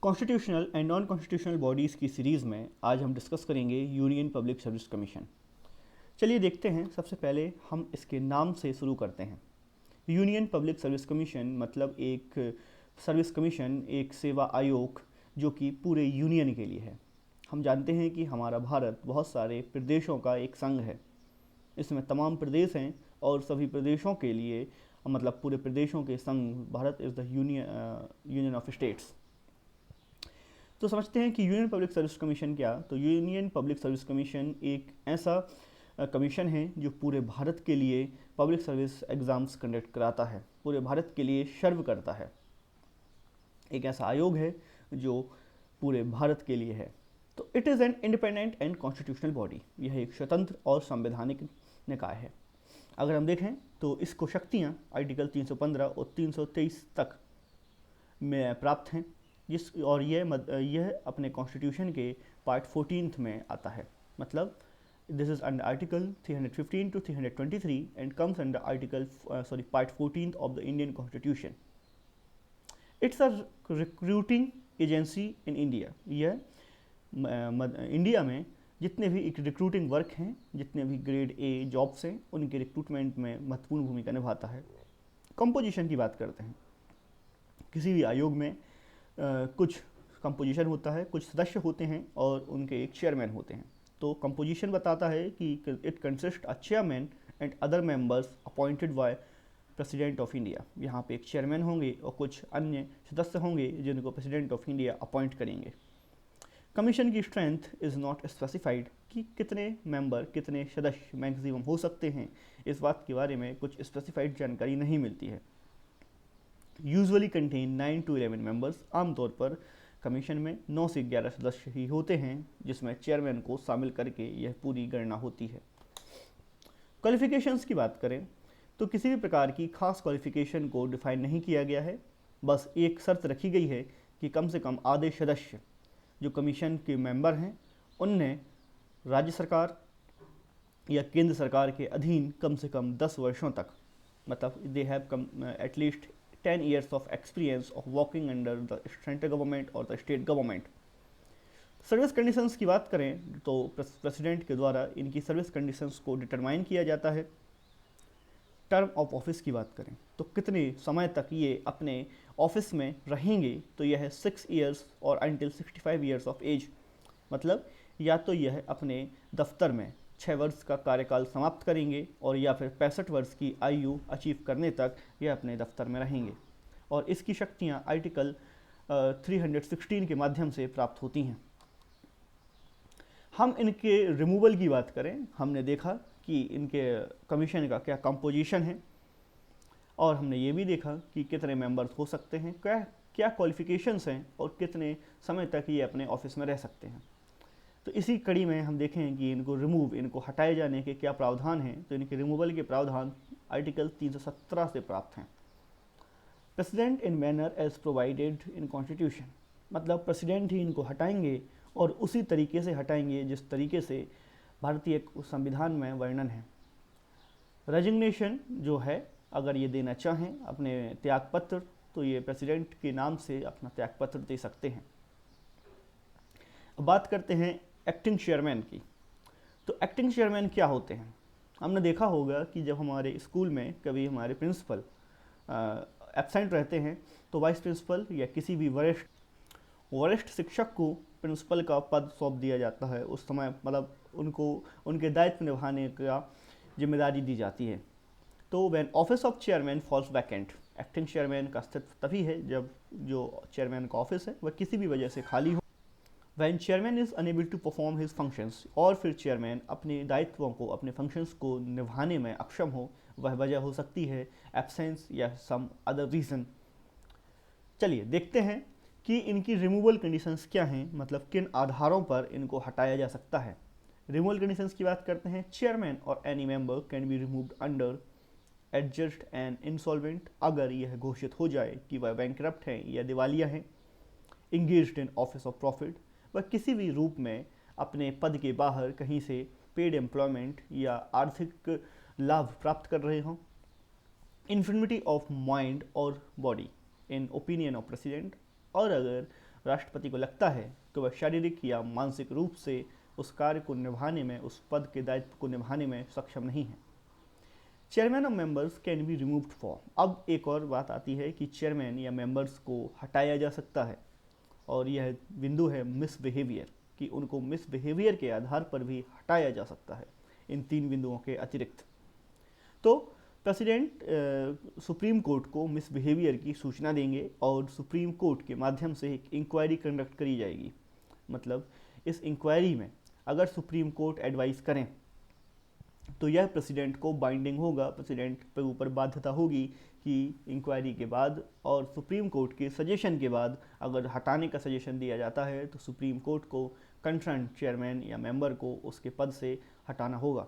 Constitutional and non constitutional bodies की series में आज हम डिस्कस करेंगे यूनियन पब्लिक सर्विस कमीशन। चलिए देखते हैं, सबसे पहले हम इसके नाम से शुरू करते हैं। यूनियन पब्लिक सर्विस कमीशन मतलब एक सर्विस कमीशन, एक सेवा आयोग जो कि पूरे यूनियन के लिए है। हम जानते हैं कि हमारा भारत बहुत सारे प्रदेशों का एक संघ है। इसमें तमाम प्रदेश हैं और सभी प्रदेशों के लिए मतलब पूरे प्रदेशों के संघ Bharat is the union of states. तो समझते हैं कि यूनियन पब्लिक सर्विस कमीशन क्या। तो यूनियन पब्लिक सर्विस कमीशन एक ऐसा कमीशन है जो पूरे भारत के लिए पब्लिक सर्विस एग्ज़ाम्स कंडक्ट कराता है, पूरे भारत के लिए सर्व करता है। एक ऐसा आयोग है जो पूरे भारत के लिए है। तो it is an independent and constitutional body. यह एक स्वतंत्र और संवैधानिक निकाय है। अगर हम देखें तो इसको शक्तियाँ आर्टिकल 315 और 323 तक में प्राप्त हैं, और यह अपने कॉन्स्टिट्यूशन के पार्ट 14 में आता है। मतलब this is under article 315 to 323 and comes under article part 14 of the Indian constitution. It's a recruiting agency in India. यह इंडिया में जितने भी रिक्रूटिंग वर्क हैं, जितने भी ग्रेड ए जॉब्स हैं, उनके रिक्रूटमेंट में महत्वपूर्ण भूमिका निभाता है। कंपोजिशन की बात करते हैं। किसी भी आयोग में कुछ कंपोजिशन होता है, कुछ सदस्य होते हैं और उनके एक चेयरमैन होते हैं। तो कंपोजिशन बताता है कि it consist a chairman and other members appointed by president of India. यहाँ पे एक चेयरमैन होंगे और कुछ अन्य सदस्य होंगे जिनको प्रेसिडेंट ऑफ इंडिया अपॉइंट करेंगे। कमीशन की स्ट्रेंथ इज़ नॉट स्पेसिफाइड कि कितने मेंबर, कितने सदस्य मैक्सिमम हो सकते हैं। इस बात के बारे में कुछ स्पेसिफाइड जानकारी नहीं मिलती है। Usually contain 9 to 11 members. आमतौर पर कमीशन में 9 से 11 सदस्य ही होते हैं, जिसमें चेयरमैन को शामिल करके यह पूरी गणना होती है। क्वालिफिकेशंस की बात करें तो किसी भी प्रकार की खास क्वालिफिकेशन को डिफाइन नहीं किया गया है। बस एक शर्त रखी गई है कि कम से कम आधे सदस्य जो कमीशन के मेंबर हैं उनने राज्य सरकार या केंद्र सरकार के अधीन कम से कम 10 वर्षों तक, मतलब they have come at least 10 years of experience of working under the central government or the state government। Service conditions की बात करें तो प्रेसिडेंट के द्वारा इनकी सर्विस कंडीशंस को डिटरमाइन किया जाता है। टर्म ऑफ ऑफिस की बात करें तो कितने समय तक ये अपने ऑफिस में रहेंगे, तो यह है 6 years और until 65 years of age। मतलब या तो यह अपने दफ्तर में 6 वर्ष का कार्यकाल समाप्त करेंगे और या फिर 65 वर्ष की आयु अचीव करने तक यह अपने दफ्तर में रहेंगे। और इसकी शक्तियाँ आर्टिकल 316 के माध्यम से प्राप्त होती हैं। हम इनके रिमूवल की बात करें, हमने देखा कि इनके कमीशन का क्या कंपोजिशन है और हमने ये भी देखा कि कितने मेंबर्स हो सकते हैं, क्या क्वालिफिकेशंस हैं और कितने समय तक ये अपने ऑफिस में रह सकते हैं। तो इसी कड़ी में हम देखें कि इनको हटाए जाने के क्या प्रावधान हैं। तो इनके रिमूवल के प्रावधान आर्टिकल 317 से प्राप्त हैं। President in manner as provided in constitution. मतलब प्रेसिडेंट ही इनको हटाएंगे और उसी तरीके से हटाएंगे जिस तरीके से भारतीय संविधान में वर्णन है। रेजिग्नेशन जो है, अगर ये देना चाहें अपने त्यागपत्र, तो ये प्रेसिडेंट के नाम से अपना त्यागपत्र दे सकते हैं। अब बात करते हैं एक्टिंग चेयरमैन की। तो एक्टिंग चेयरमैन क्या होते हैं। हमने देखा होगा कि जब हमारे स्कूल में कभी हमारे प्रिंसिपल एब्सेंट रहते हैं तो वाइस प्रिंसिपल या किसी भी वरिष्ठ शिक्षक को प्रिंसिपल का पद सौंप दिया जाता है। उस समय मतलब उनको उनके दायित्व निभाने का जिम्मेदारी दी जाती है। तो when office of chairman falls vacant, acting chairman का अस्तित्व तभी है जब जो चेयरमैन का ऑफिस है वह किसी भी वजह से खाली हो। When chairman is unable to perform his functions, और फिर चेयरमैन अपने दायित्वों को, अपने फंक्शंस को निभाने में अक्षम हो, वह वजह हो सकती है एब्सेंस या सम अदर रीज़न। चलिए देखते हैं कि इनकी रिमूवल कंडीशंस क्या हैं, मतलब किन आधारों पर इनको हटाया जा सकता है। रिमूवल कंडीशंस की बात करते हैं। चेयरमैन और any member can be removed under adjust and insolvent, अगर यह घोषित हो जाए कि वह बैंकरप्ट हैं या दिवालिया हैं। Engaged in office of profit, वह किसी भी रूप में अपने पद के बाहर कहीं से पेड एम्प्लॉयमेंट या आर्थिक लाभ प्राप्त कर रहे हों। इन्फिनिटी ऑफ माइंड और body in opinion of president, और अगर राष्ट्रपति को लगता है कि वह शारीरिक या मानसिक रूप से उस कार्य को निभाने में, उस पद के दायित्व को निभाने में सक्षम नहीं है। Chairman of members can be removed for. अब एक और बात आती है कि चेयरमैन या मेंबर्स को हटाया जा सकता है, और यह बिंदु है मिसबिहेवियर, कि उनको मिसबिहेवियर के आधार पर भी हटाया जा सकता है इन 3 बिंदुओं के अतिरिक्त। तो प्रेसिडेंट सुप्रीम कोर्ट को मिसबिहेवियर की सूचना देंगे और सुप्रीम कोर्ट के माध्यम से एक इंक्वायरी कंडक्ट करी जाएगी। मतलब इस इंक्वायरी में अगर सुप्रीम कोर्ट एडवाइस करें तो यह प्रेसिडेंट को बाइंडिंग होगा, प्रेसिडेंट पर ऊपर बाध्यता होगी कि इंक्वायरी के बाद और सुप्रीम कोर्ट के सजेशन के बाद अगर हटाने का सजेशन दिया जाता है तो सुप्रीम कोर्ट को कंसर्न चेयरमैन या मेंबर को उसके पद से हटाना होगा।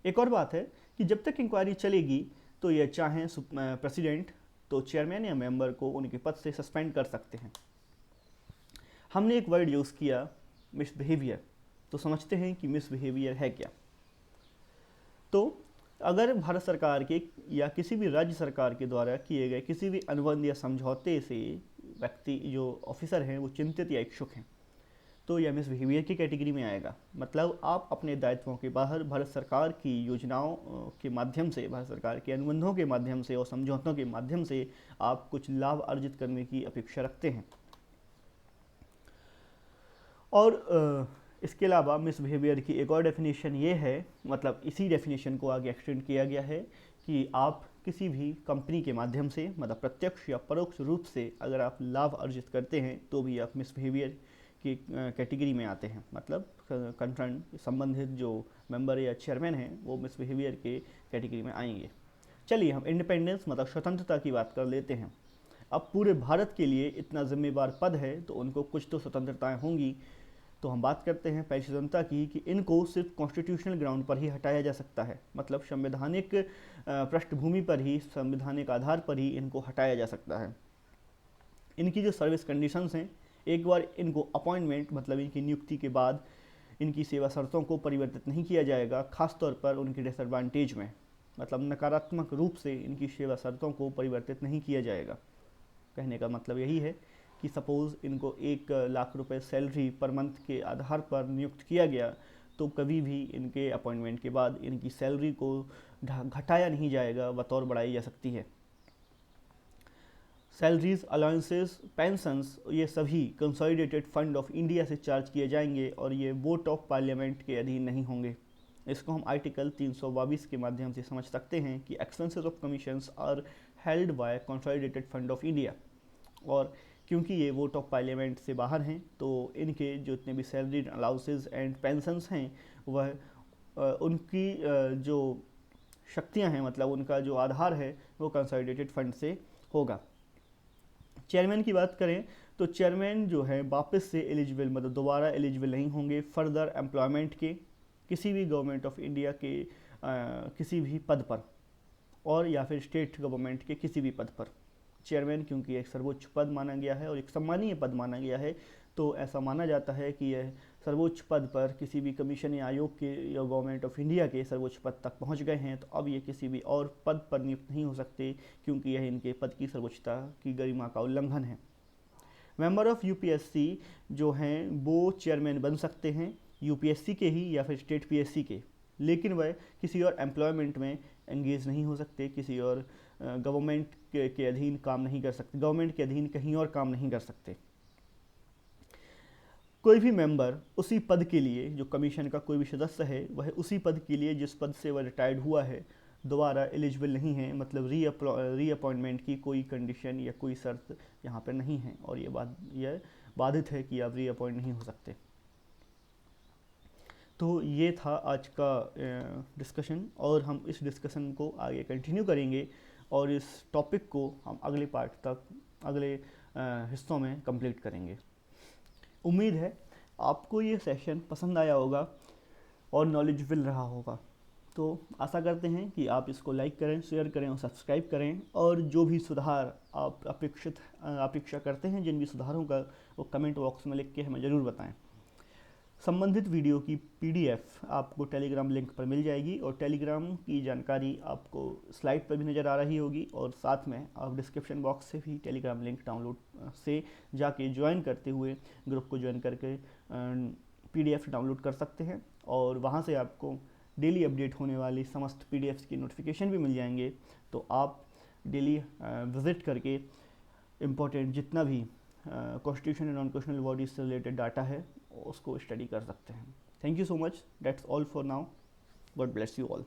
एक और बात है कि जब तक इंक्वायरी चलेगी तो यह चाहें प्रेसिडेंट तो चेयरमैन या मेंबर को उनके पद से सस्पेंड कर सकते हैं। हमने एक वर्ड यूज़ किया मिसबिहेवियर, तो समझते हैं कि मिसबिहेवियर है क्या। तो अगर भारत सरकार के या किसी भी राज्य सरकार के द्वारा किए गए किसी भी अनुबंध या समझौते से व्यक्ति जो ऑफिसर हैं वो चिंतित या इच्छुक हैं तो यह मिसबिहेवियर की कैटेगरी में आएगा। मतलब आप अपने दायित्वों के बाहर भारत सरकार की योजनाओं के माध्यम से, भारत सरकार के अनुबंधों के माध्यम से और समझौतों के माध्यम से आप कुछ लाभ अर्जित करने की अपेक्षा रखते हैं। और इसके अलावा मिसबिहेवियर की एक और डेफिनेशन ये है, मतलब इसी डेफिनेशन को आगे एक्सटेंड किया गया है कि आप किसी भी कंपनी के माध्यम से, मतलब प्रत्यक्ष या परोक्ष रूप से अगर आप लाभ अर्जित करते हैं तो भी आप मिसबिहेवियर की कैटेगरी में आते हैं। मतलब कंसर्न संबंधित जो मेंबर या चेयरमैन हैं वो मिसबिहेवियर के कैटेगरी में आएंगे। चलिए हम इंडिपेंडेंस मतलब स्वतंत्रता की बात कर लेते हैं। अब पूरे भारत के लिए इतना जिम्मेवार पद है तो उनको कुछ तो स्वतंत्रताएं होंगी। तो हम बात करते हैं पहली स्वतंत्रता की कि इनको सिर्फ कॉन्स्टिट्यूशनल ग्राउंड पर ही हटाया जा सकता है। मतलब संवैधानिक पृष्ठभूमि पर ही, संवैधानिक आधार पर ही इनको हटाया जा सकता है। इनकी जो सर्विस कंडीशंस हैं, एक बार इनको अपॉइंटमेंट मतलब इनकी नियुक्ति के बाद इनकी सेवा शर्तों को परिवर्तित नहीं किया जाएगा, खासतौर पर उनकी डिसएडवांटेज में। मतलब नकारात्मक रूप से इनकी सेवा शर्तों को परिवर्तित नहीं किया जाएगा। कहने का मतलब यही है कि सपोज़ इनको 1 लाख रुपए सैलरी पर मंथ के आधार पर नियुक्त किया गया तो कभी भी इनके अपॉइंटमेंट के बाद इनकी सैलरी को घटाया नहीं जाएगा, बतौर बढ़ाई जा सकती है। सैलरीज, अलाउंसेस, पेंशंस ये सभी कंसोलिडेटेड फंड ऑफ इंडिया से चार्ज किए जाएंगे और ये वोट ऑफ पार्लियामेंट के अधीन नहीं होंगे। इसको हम आर्टिकल 322 के माध्यम से समझ सकते हैं कि expenses of commissions are held by consolidated fund of India. और क्योंकि ये वोट ऑफ पार्लियामेंट से बाहर हैं तो इनके जो इतने भी सैलरी, अलाउंसेस एंड पेंशंस हैं वह उनकी जो शक्तियां हैं, मतलब उनका जो आधार है वो कंसोलिडेटेड फंड से होगा। चेयरमैन की बात करें तो चेयरमैन जो है वापस से एलिजिबल, मतलब दोबारा एलिजिबल नहीं होंगे फर्दर एम्प्लॉयमेंट के किसी भी गवर्नमेंट ऑफ इंडिया के किसी भी पद पर, और या फिर स्टेट गवर्नमेंट के किसी भी पद पर। चेयरमैन क्योंकि एक सर्वोच्च पद माना गया है और एक सम्मानीय पद माना गया है, तो ऐसा माना जाता है कि यह सर्वोच्च पद पर किसी भी कमीशन या आयोग के या गवर्नमेंट ऑफ इंडिया के सर्वोच्च पद तक पहुंच गए हैं, तो अब ये किसी भी और पद पर नियुक्त नहीं हो सकते क्योंकि यह इनके पद की सर्वोच्चता की गरिमा का उल्लंघन है। मेंबर ऑफ यूपीएससी जो हैं वो चेयरमैन बन सकते हैं, यूपीएससी के ही या फिर स्टेट पीएससी के, लेकिन वह किसी और एम्प्लॉयमेंट में एंगेज नहीं हो सकते, किसी और गवर्नमेंट के अधीन काम नहीं कर सकते, गवर्नमेंट के अधीन कहीं और काम नहीं कर सकते। कोई भी मेंबर उसी पद के लिए, जो कमीशन का कोई भी सदस्य है, वह उसी पद के लिए जिस पद से वह रिटायर्ड हुआ है दोबारा एलिजिबल नहीं है। मतलब रीअपॉइंटमेंट की कोई कंडीशन या कोई शर्त यहाँ पर नहीं है और यह बाधित है कि आप रीअपॉइंट नहीं हो सकते। तो ये था आज का डिस्कशन और हम इस डिस्कशन को आगे कंटिन्यू करेंगे और इस टॉपिक को हम अगले पार्ट तक, अगले हिस्सों में कंप्लीट करेंगे। उम्मीद है आपको ये सेशन पसंद आया होगा और नॉलेजफुल रहा होगा। तो आशा करते हैं कि आप इसको लाइक करें, शेयर करें और सब्सक्राइब करें, और जो भी सुधार आप अपेक्षा करते हैं, जिन भी सुधारों का, वो कमेंट बॉक्स में लिख के हमें ज़रूर बताएं। संबंधित वीडियो की पीडीएफ आपको टेलीग्राम लिंक पर मिल जाएगी और टेलीग्राम की जानकारी आपको स्लाइड पर भी नज़र आ रही होगी और साथ में आप डिस्क्रिप्शन बॉक्स से भी टेलीग्राम लिंक डाउनलोड से जाके ज्वाइन करते हुए ग्रुप को ज्वाइन करके पीडीएफ डाउनलोड कर सकते हैं और वहाँ से आपको डेली अपडेट होने वाली समस्त पीडीएफ्स की नोटिफिकेशन भी मिल जाएंगे। तो आप डेली विज़िट करके इम्पोर्टेंट जितना भी constitution and non constitutional bodies से रिलेटेड डाटा है उसको स्टडी कर सकते हैं। Thank you so much, that's all for now, God bless you all.